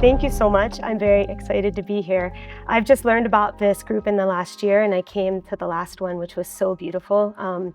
Thank you so much. I'm very excited to be here. I've just learned about this group in the last year, and I came to the last one, which was so beautiful. And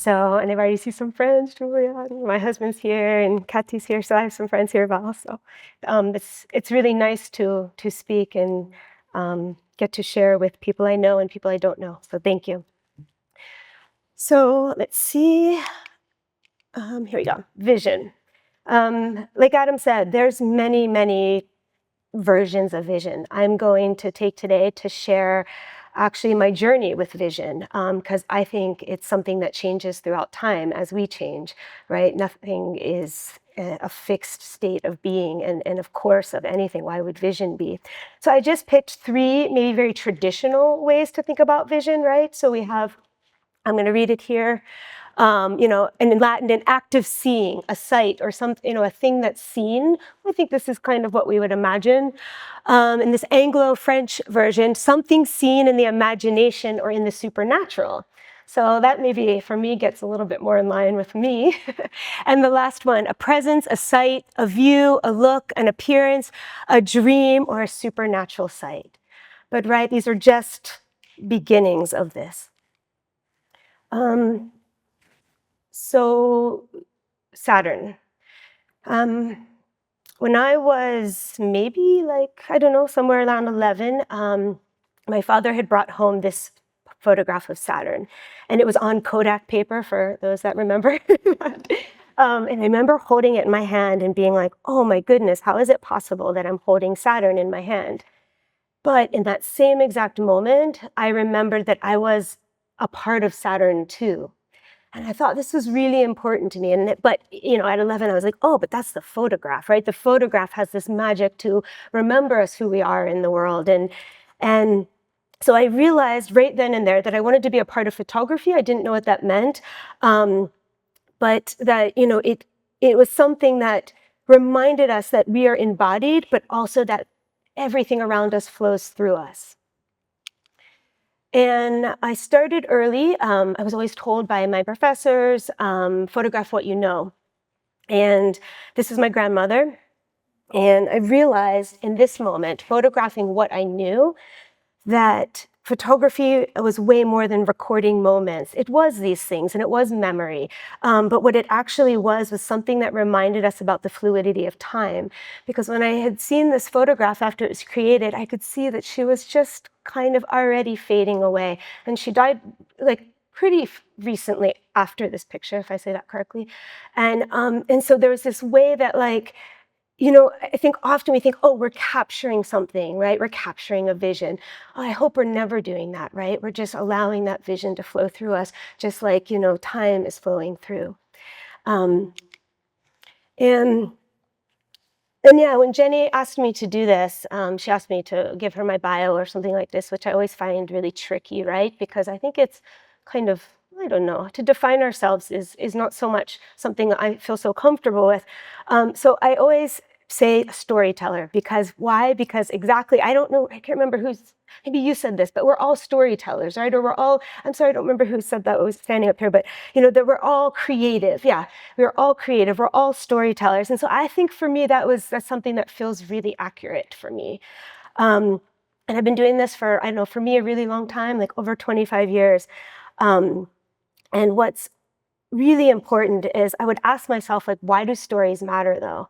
I've already seen some friends, Julia, my husband's here, and Kathy's here, so I have some friends here as well. So it's really nice to speak and get to share with people I know and people I don't know. So thank you. So let's see. Here we go. Vision. Like Adam said, there's many versions of vision. I'm going to take today to share actually my journey with vision, because I think it's something that changes throughout time as we change, right? Nothing is a fixed state of being, and of course of anything. Why would vision be? So I just picked three maybe very traditional ways to think about vision, right? So we have, I'm going to read it here. And in Latin, an act of seeing, a sight or something, a thing that's seen. I think this is kind of what we would imagine. In this Anglo-French version, something seen in the imagination or in the supernatural. So that maybe for me gets a little bit more in line with me. And the last one, a presence, a sight, a view, a look, an appearance, a dream, or a supernatural sight. But right, these are just beginnings of this. So Saturn. When I was maybe somewhere around 11, my father had brought home this photograph of Saturn, and it was on Kodak paper for those that remember. And I remember holding it in my hand and being like, oh my goodness, how is it possible that I'm holding Saturn in my hand? But in that same exact moment, I remembered that I was a part of Saturn too. And I thought this was really important to me. But at 11, I was like, oh, but that's the photograph, right? The photograph has this magic to remember us who we are in the world. And so I realized right then and there that I wanted to be a part of photography. I didn't know what that meant. But that, it was something that reminded us that we are embodied, but also that everything around us flows through us. And I started early. I was always told by my professors, photograph what you know. And this is my grandmother. And I realized in this moment, photographing what I knew, that photography was way more than recording moments. It was these things, and it was memory. But what it actually was something that reminded us about the fluidity of time. Because when I had seen this photograph after it was created, I could see that she was just kind of already fading away. And she died pretty recently after this picture, if I say that correctly. And so there was this way that I think often we think, oh, we're capturing something, right? We're capturing a vision. Oh, I hope we're never doing that, right? We're just allowing that vision to flow through us, just like, time is flowing through. And yeah, when Jenny asked me to do this, she asked me to give her my bio or something like this, which I always find really tricky, right? Because I think it's kind of, I don't know, to define ourselves is not so much something I feel so comfortable with. So I always say storyteller. Because why? Because exactly, I don't know, I can't remember maybe you said this, but we're all storytellers, right? Or I'm sorry, I don't remember who said that was standing up here, but that we're all creative. Yeah, we're all creative, we're all storytellers. And so I think for me, that's something that feels really accurate for me. And I've been doing this for, I don't know, for me, a really long time, like over 25 years. And what's really important is I would ask myself, why do stories matter though?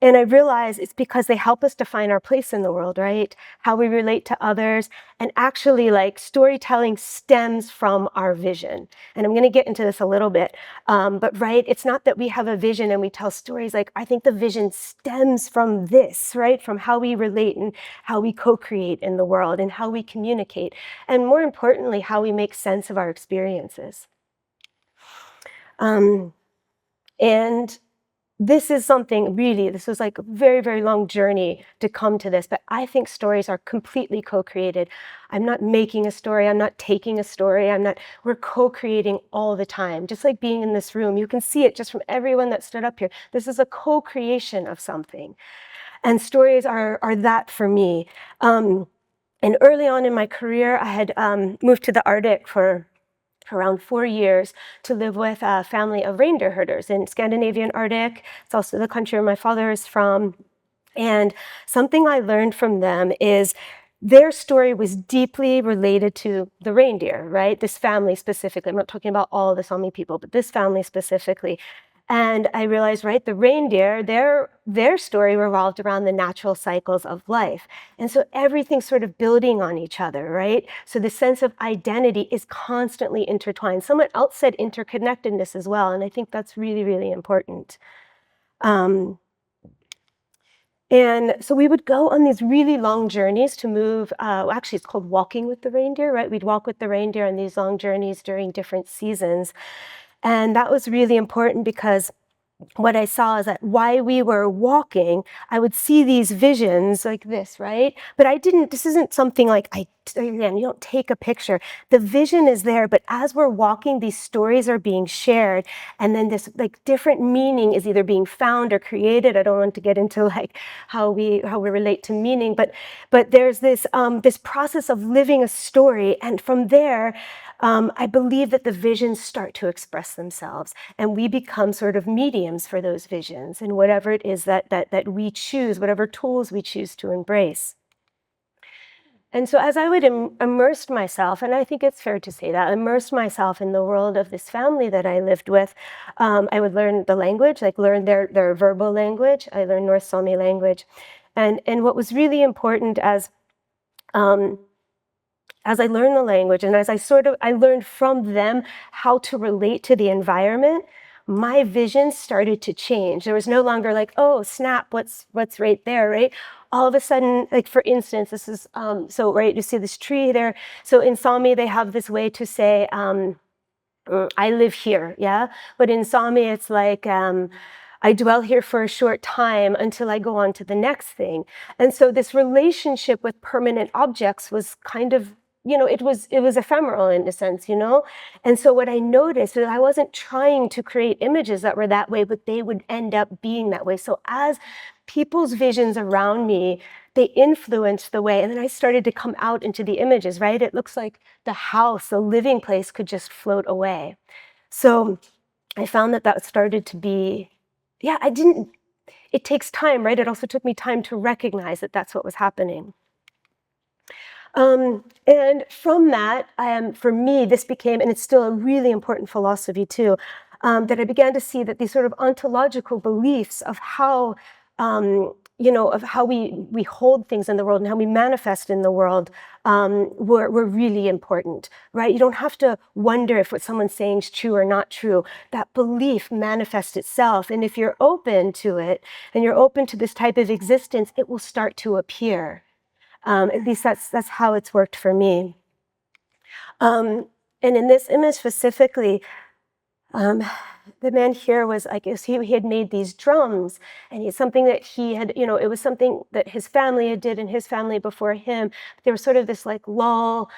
And I realize it's because they help us define our place in the world, right? How we relate to others. And actually, storytelling stems from our vision. And I'm going to get into this a little bit. But right, it's not that we have a vision and we tell stories. I think the vision stems from this, right? From how we relate and how we co-create in the world and how we communicate. And more importantly, how we make sense of our experiences. And this is something this was a very, very long journey to come to this, but I think stories are completely co-created. I'm not making a story, I'm not taking a story, we're co-creating all the time. Just like being in this room, you can see it just from everyone that stood up here. This is a co-creation of something. And stories are that for me. And early on in my career, I had moved to the Arctic for around 4 years to live with a family of reindeer herders in Scandinavian Arctic. It's also the country where my father is from. And something I learned from them is their story was deeply related to the reindeer, right? This family specifically. I'm not talking about all the Sami people, but this family specifically. And I realized, right, the reindeer, their story revolved around the natural cycles of life. And so everything's sort of building on each other, right? So the sense of identity is constantly intertwined. Someone else said interconnectedness as well, and I think that's really, really important. And so we would go on these really long journeys to move, actually it's called walking with the reindeer, right? We'd walk with the reindeer on these long journeys during different seasons. And that was really important because what I saw is that while we were walking, I would see these visions like this, right? But this isn't something like again, you don't take a picture. The vision is there, but as we're walking, these stories are being shared. And then this like different meaning is either being found or created. I don't want to get into like how we relate to meaning, but there's this process of living a story. And from there, I believe that the visions start to express themselves and we become sort of mediums for those visions and whatever it is that we choose, whatever tools we choose to embrace. And so as I would immerse myself, and I think it's fair to say that, immerse myself in the world of this family that I lived with, I would learn the language, like learn their verbal language. I learned North Sami language. And what was really important as I learned the language and as I learned from them how to relate to the environment, my vision started to change. There was no longer like, oh, snap, what's right there, right? All of a sudden, like for instance, this is, so right, you see this tree there. So in Sami, they have this way to say, I live here, yeah? But in Sami, it's like, I dwell here for a short time until I go on to the next thing. And so this relationship with permanent objects was kind of, it was ephemeral in a sense, And so what I noticed is I wasn't trying to create images that were that way, but they would end up being that way. So as people's visions around me, they influenced the way, and then I started to come out into the images, right? It looks like the house, the living place could just float away. So I found that started to be, yeah, it takes time, right? It also took me time to recognize that that's what was happening. And from that, for me, this became, and it's still a really important philosophy too, that I began to see that these sort of ontological beliefs of how, of how we hold things in the world and how we manifest in the world were really important, right? You don't have to wonder if what someone's saying is true or not true. That belief manifests itself. And if you're open to it and you're open to this type of existence, it will start to appear. At least that's how it's worked for me. And in this image specifically, the man here was, I guess, he had made these drums, and it's something that he had, it was something that his family had did and his family before him. There was sort of this like lull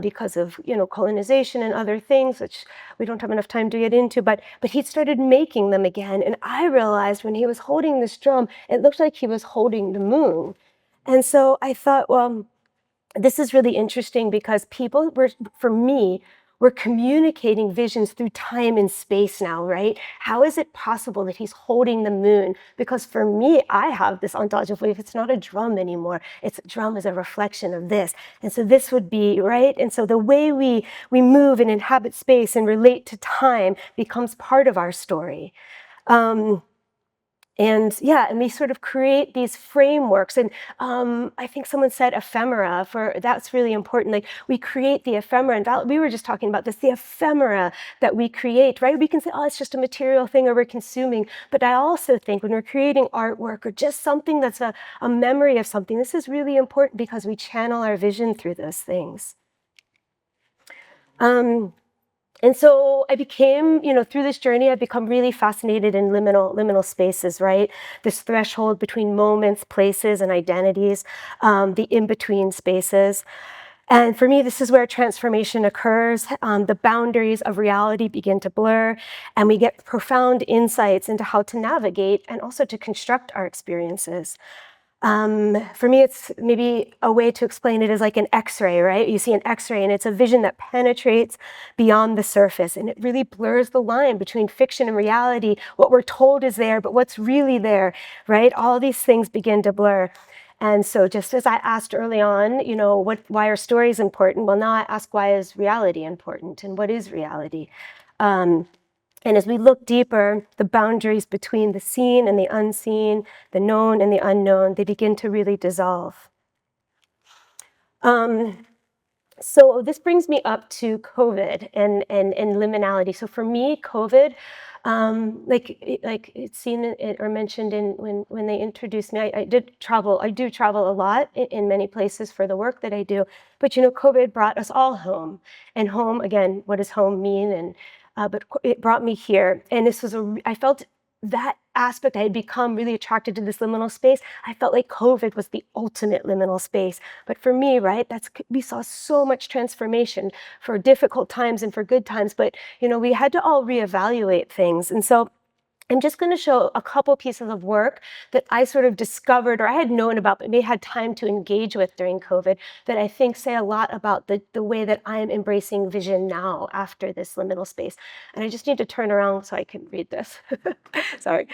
because of, colonization and other things, which we don't have enough time to get into, but he started making them again. And I realized when he was holding this drum, it looked like he was holding the moon. And so I thought, well, this is really interesting because people for me, we're communicating visions through time and space now, right? How is it possible that he's holding the moon? Because for me, I have this ontological belief, it's not a drum anymore. It's a drum is a reflection of this. And so this would be, right? And so the way we move and inhabit space and relate to time becomes part of our story. And we sort of create these frameworks. And I think someone said ephemera, that's really important. Like we create the ephemera, and we were just talking about this, the ephemera that we create, right? We can say, oh, it's just a material thing or we're consuming. But I also think when we're creating artwork or just something that's a memory of something, this is really important because we channel our vision through those things. And so I became, through this journey, I've become really fascinated in liminal spaces, right? This threshold between moments, places, and identities, the in-between spaces. And for me, this is where transformation occurs. The boundaries of reality begin to blur, and we get profound insights into how to navigate and also to construct our experiences. For me, it's maybe a way to explain it is like an X-ray, right? You see an X-ray and it's a vision that penetrates beyond the surface, and it really blurs the line between fiction and reality. What we're told is there, but what's really there, right? All these things begin to blur. And so just as I asked early on, why are stories important? Well, now I ask, why is reality important? And what is reality? And as we look deeper, the boundaries between the seen and the unseen, the known and the unknown, they begin to really dissolve. So this brings me up to COVID and liminality. So for me, COVID, like it's seen or mentioned when they introduced me, I do travel a lot in many places for the work that I do. But COVID brought us all home, and home again. What does home mean? And but it brought me here, and this was I felt that aspect. I had become really attracted to this liminal space. I felt like COVID was the ultimate liminal space. But for me, right, we saw so much transformation for difficult times and for good times. But we had to all reevaluate things, and so I'm just going to show a couple pieces of work that I sort of discovered or I had known about, but maybe had time to engage with during COVID, that I think say a lot about the way that I'm embracing vision now after this liminal space. And I just need to turn around so I can read this. Sorry.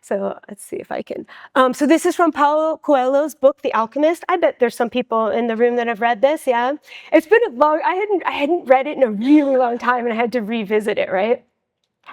So let's see if I can. So this is from Paulo Coelho's book, The Alchemist. I bet there's some people in the room that have read this. Yeah, it's been a long. I hadn't read it in a really long time, and I had to revisit it. Right.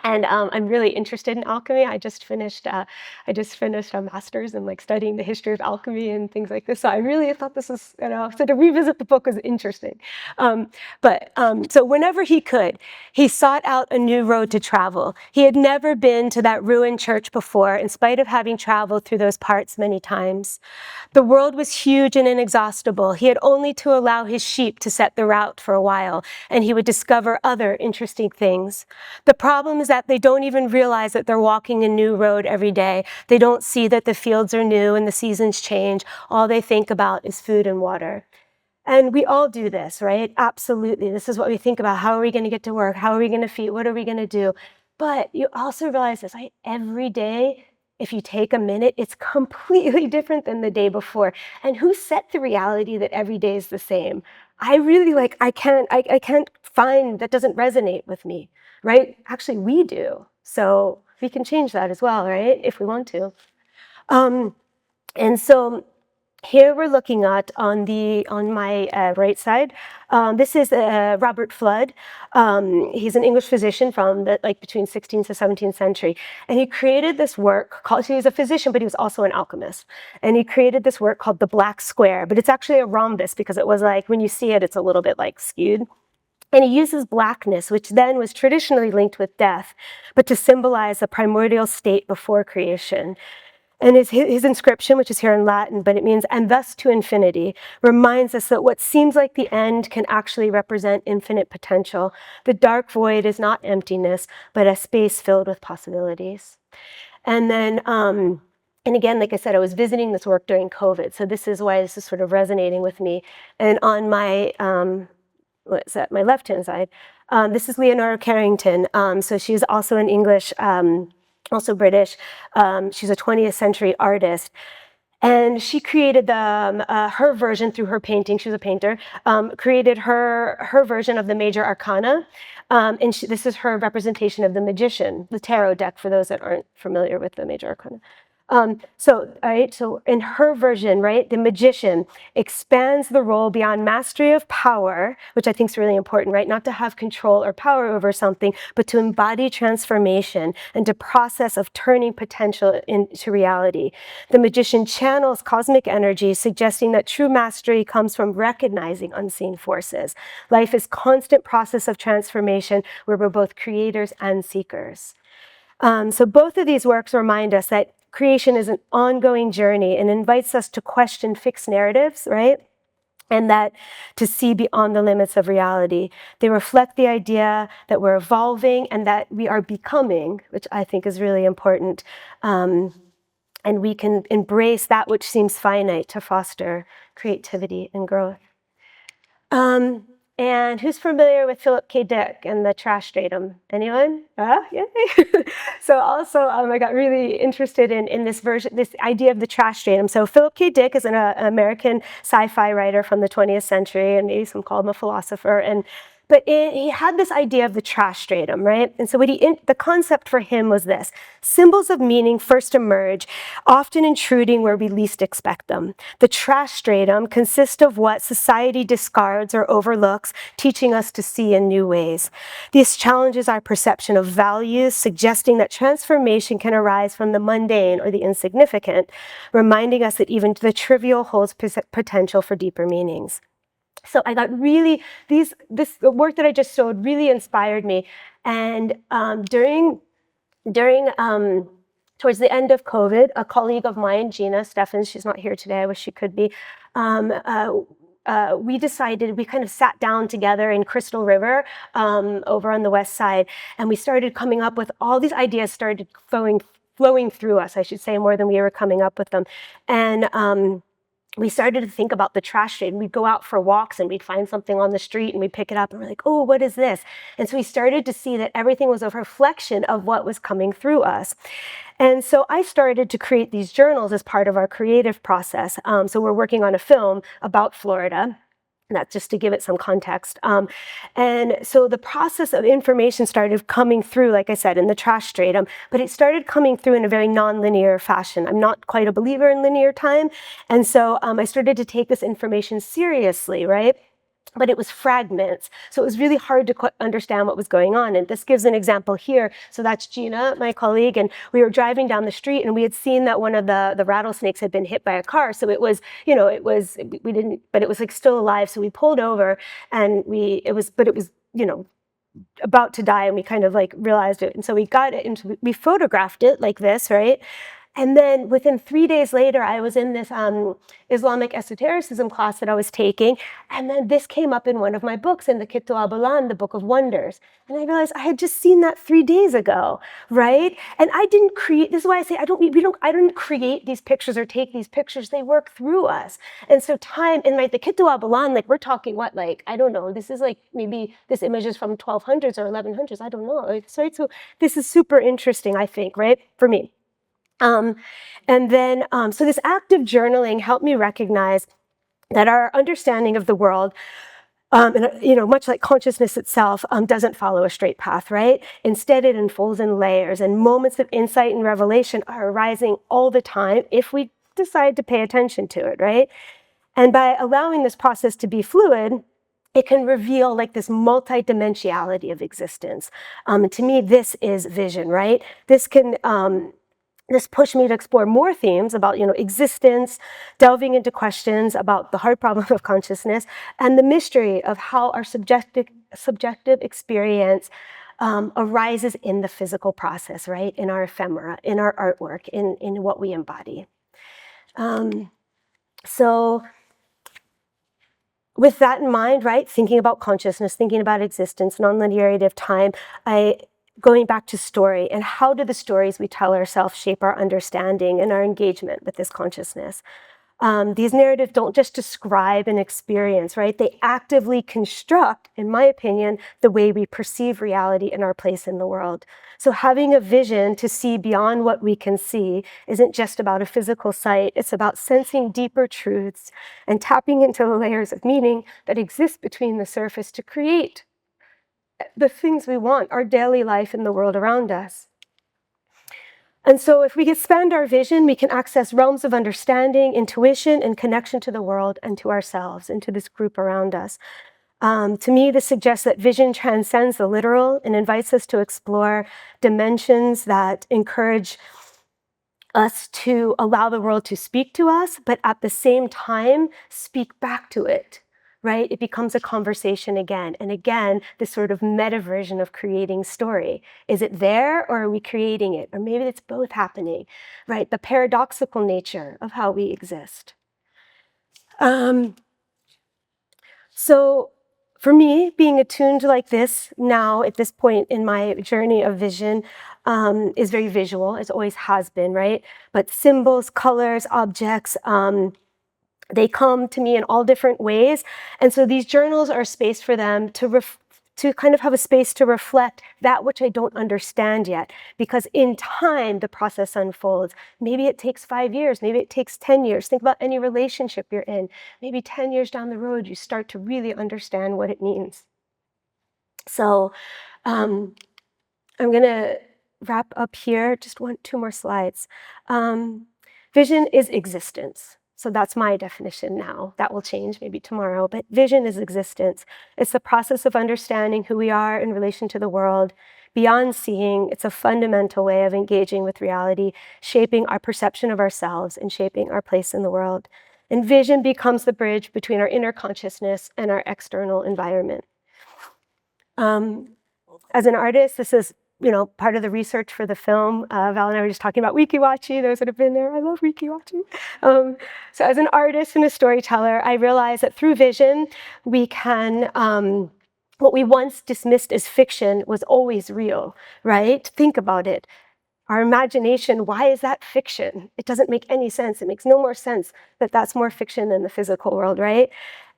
And I'm really interested in alchemy. I just finished a master's in studying the history of alchemy and things like this. So I really thought this was, so to revisit the book was interesting. So whenever he could, he sought out a new road to travel. He had never been to that ruined church before, in spite of having traveled through those parts many times. The world was huge and inexhaustible. He had only to allow his sheep to set the route for a while, and he would discover other interesting things. The problem is that they don't even realize that they're walking a new road every day. They don't see that the fields are new and the seasons change. All they think about is food and water. And we all do this, right? Absolutely. This is what we think about. How are we going to get to work? How are we going to feed? What are we going to do? But you also realize this, right? Every day, if you take a minute, it's completely different than the day before. And who set the reality that every day is the same? I really I can't find, that doesn't resonate with me, right? Actually, we do. So we can change that as well, right? If we want to. And so here we're looking at on my right side. This is Robert Flood. He's an English physician from between 16th to 17th century, and he created this work called. He was a physician, but he was also an alchemist, and he created this work called the Black Square. But it's actually a rhombus because it was when you see it, it's a little bit skewed. And he uses blackness, which then was traditionally linked with death, but to symbolize the primordial state before creation. And his inscription, which is here in Latin, but it means, and thus to infinity, reminds us that what seems like the end can actually represent infinite potential. The dark void is not emptiness, but a space filled with possibilities. And then, and again, like I said, I was visiting this work during COVID, so this is why this is sort of resonating with me. And on my, my left-hand side, this is Leonora Carrington. So she's also an English, also British. She's a 20th century artist. And she created her version through her painting. She was a painter. Created her version of the major arcana. And this is her representation of the magician, the tarot deck, for those that aren't familiar with the major arcana. So in her version, right, the magician expands the role beyond mastery of power, which I think is really important, right? Not to have control or power over something, but to embody transformation and to process of turning potential into reality. The magician channels cosmic energy, suggesting that true mastery comes from recognizing unseen forces. Life is constant process of transformation where we're both creators and seekers. So both of these works remind us that creation is an ongoing journey and invites us to question fixed narratives, right? And that to see beyond the limits of reality. They reflect the idea that we're evolving and that we are becoming, which I think is really important. And we can embrace that which seems finite to foster creativity and growth. And who's familiar with Philip K. Dick and the trash stratum? Anyone? Yay! So also, I got really interested in this version, this idea of the trash stratum. So Philip K. Dick is an American sci-fi writer from the 20th century, and maybe some call him a philosopher. But he had this idea of the trash stratum, right? And so the concept for him was this: symbols of meaning first emerge, often intruding where we least expect them. The trash stratum consists of what society discards or overlooks, teaching us to see in new ways. This challenges our perception of values, suggesting that transformation can arise from the mundane or the insignificant, reminding us that even the trivial holds potential for deeper meanings. So I got really, the work that I just showed really inspired me. And towards the end of COVID, a colleague of mine, Gina Steffens, she's not here today, I wish she could be, we kind of sat down together in Crystal River over on the west side, and we started coming up with all these ideas, started flowing through us, I should say, more than we were coming up with them. And we started to think about the trash stratum. We'd go out for walks and we'd find something on the street and we'd pick it up and we're like, oh, what is this? And so we started to see that everything was a reflection of what was coming through us. And so I started to create these journals as part of our creative process. So we're working on a film about Florida. That's just to give it some context. And so the process of information started coming through, like I said, in the trash stratum, but it started coming through in a very non-linear fashion. I'm not quite a believer in linear time. And so I started to take this information seriously, right? But it was fragments. So it was really hard to understand what was going on. And this gives an example here. So that's Gina, my colleague, and we were driving down the street and we had seen that one of the rattlesnakes had been hit by a car. So it was, but it was like still alive. So we pulled over and it was, about to die, and we kind of like realized it. And so we got it and we photographed it like this, right? And then within 3 days later, I was in this Islamic esotericism class that I was taking. And then this came up in one of my books, in the Kitab-ul-Alam, the Book of Wonders. And I realized I had just seen that 3 days ago, right? And I didn't create, this is why I say I didn't create these pictures or take these pictures. They work through us. And so time, and like the Kitab-ul-Alam, like we're talking what, like, I don't know, this is like, maybe this image is from 1200s or 1100s, I don't know. Right? So this is super interesting, I think, right, for me. So this active journaling helped me recognize that our understanding of the world, much like consciousness itself, doesn't follow a straight path, right? Instead, it unfolds in layers, and moments of insight and revelation are arising all the time if we decide to pay attention to it, right? And by allowing this process to be fluid, it can reveal like this multidimensionality of existence. And to me, this is vision, right? This pushed me to explore more themes about, existence, delving into questions about the hard problem of consciousness and the mystery of how our subjective experience arises in the physical process, right? In our ephemera, in our artwork, in what we embody. So with that in mind, right, thinking about consciousness, thinking about existence, non-linearity of time, going back to story, and how do the stories we tell ourselves shape our understanding and our engagement with this consciousness? These narratives don't just describe an experience, right? They actively construct, in my opinion, the way we perceive reality and our place in the world. So having a vision to see beyond what we can see isn't just about a physical sight. It's about sensing deeper truths and tapping into the layers of meaning that exist between the surface to create the things we want, our daily life and the world around us. And so if we expand our vision, we can access realms of understanding, intuition, and connection to the world and to ourselves and to this group around us. To me, this suggests that vision transcends the literal and invites us to explore dimensions that encourage us to allow the world to speak to us, but at the same time, speak back to it. Right? It becomes a conversation again. And again, this sort of meta version of creating story. Is it there or are we creating it? Or maybe it's both happening, right? The paradoxical nature of how we exist. So for me, being attuned like this now at this point in my journey of vision is very visual, as always has been, right? But symbols, colors, objects, They come to me in all different ways. And so these journals are a space for them to kind of have a space to reflect that which I don't understand yet. Because in time, the process unfolds. Maybe it takes 5 years, maybe it takes 10 years. Think about any relationship you're in. Maybe 10 years down the road, you start to really understand what it means. So I'm going to wrap up here. Just two more slides. Vision is existence. So that's my definition now. That will change maybe tomorrow. But vision is existence. It's the process of understanding who we are in relation to the world. Beyond seeing, it's a fundamental way of engaging with reality, shaping our perception of ourselves and shaping our place in the world. And vision becomes the bridge between our inner consciousness and our external environment. As an artist, this is part of the research for the film. Val and I were just talking about Wikiwachi, those that have been there. I love Wikiwachi. So as an artist and a storyteller, I realized that through vision, we can, what we once dismissed as fiction was always real, right? Think about it. Our imagination, why is that fiction? It doesn't make any sense. It makes no more sense that that's more fiction than the physical world, right?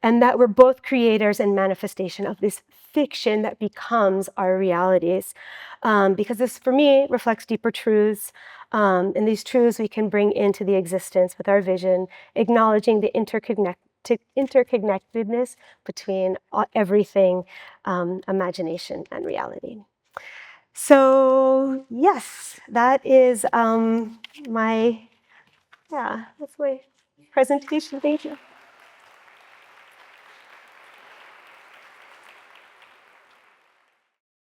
And that we're both creators and manifestation of this fiction that becomes our realities. Because this, for me, reflects deeper truths. And these truths we can bring into the existence with our vision, acknowledging the interconnectedness between everything, imagination and reality. So yes, that is that's my presentation. Thank you.